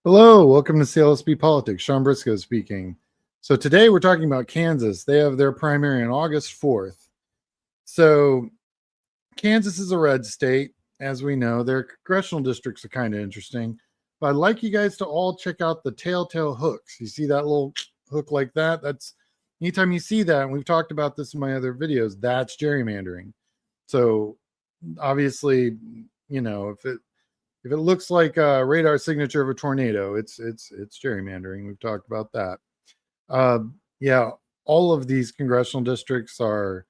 Hello, welcome to CLSP Politics. Sean Briscoe speaking. So today we're talking about Kansas. They have their primary on August 4th. So Kansas is a red state, as we know. Their congressional districts are kind of interesting. But I'd like you guys to all check out the telltale hooks. You see that little hook like that? That's anytime you see that, and we've talked about this in my other videos, that's gerrymandering. So obviously, you know, if it looks like a radar signature of a tornado, it's gerrymandering. We've talked about that. Yeah, all of these congressional districts are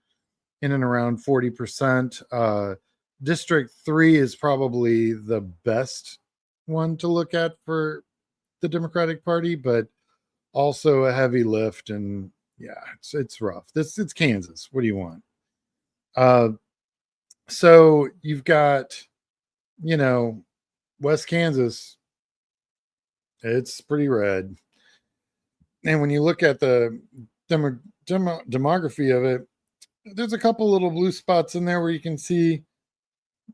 in and around 40%. District 3 is probably the best one to look at for the Democratic Party, but also a heavy lift. And yeah, it's rough. It's Kansas. What do you want? So you've got, you know, West Kansas, it's pretty red. And when you look at the demography of it, there's a couple little blue spots in there where you can see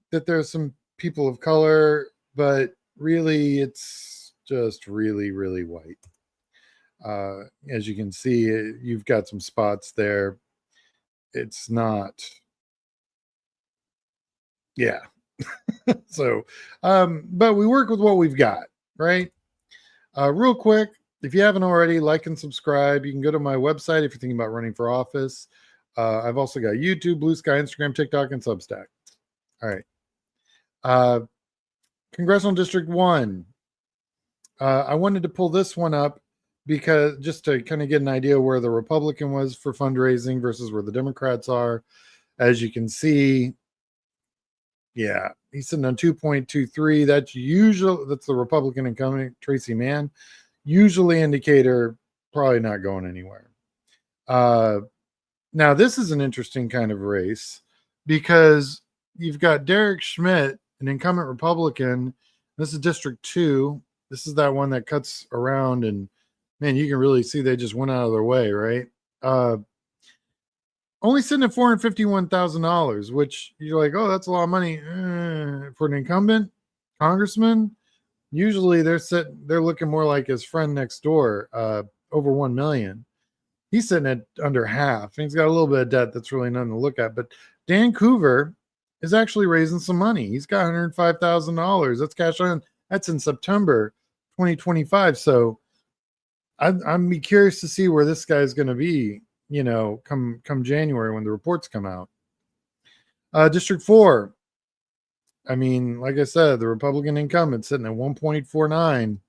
that there's some people of color, but really it's just really, really white. As you can see, you've got some spots there. It's not, yeah. So, but we work with what we've got, right? Real quick, if you haven't already, like and subscribe. You can go to my website if you're thinking about running for office. I've also got YouTube, Blue Sky, Instagram, TikTok, and Substack. All right. Congressional District 1. I wanted to pull this one up because just to kind of get an idea where the Republican was for fundraising versus where the Democrats are. As you can see, yeah, he's sitting on 2.23. That's the Republican incumbent, Tracy Mann. Usually indicator, probably not going anywhere. Now, this is an interesting kind of race because you've got Derek Schmidt, an incumbent Republican. This is District 2. This is that one that cuts around, and man, you can really see they just went out of their way, right? Only sitting at $451,000, which you're like, oh, that's a lot of money for an incumbent congressman. Usually they're looking more like his friend next door, over 1 million. He's sitting at under half. And he's got a little bit of debt that's really nothing to look at. But Dan Coover is actually raising some money. He's got $105,000. That's cash on. That's in September 2025. So I'm be curious to see where this guy's going to be, you know, come January when the reports come out. District 4. I mean, like I said, the Republican incumbent sitting at 1.49.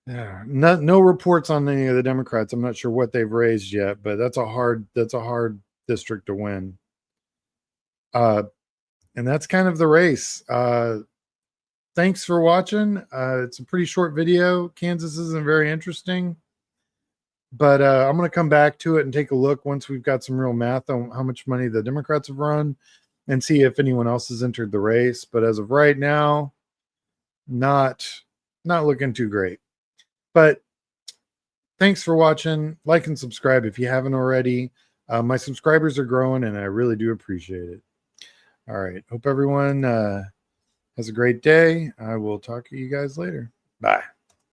Yeah, no reports on any of the Democrats. I'm not sure what they've raised yet, but that's a hard district to win. And that's kind of the race. Thanks for watching. It's a pretty short video. Kansas isn't very interesting, but I'm going to come back to it and take a look once we've got some real math on how much money the Democrats have run and see if anyone else has entered the race. But as of right now, not looking too great. But thanks for watching. Like and subscribe if you haven't already. My subscribers are growing, and I really do appreciate it. All right. Hope everyone has a great day. I will talk to you guys later. Bye.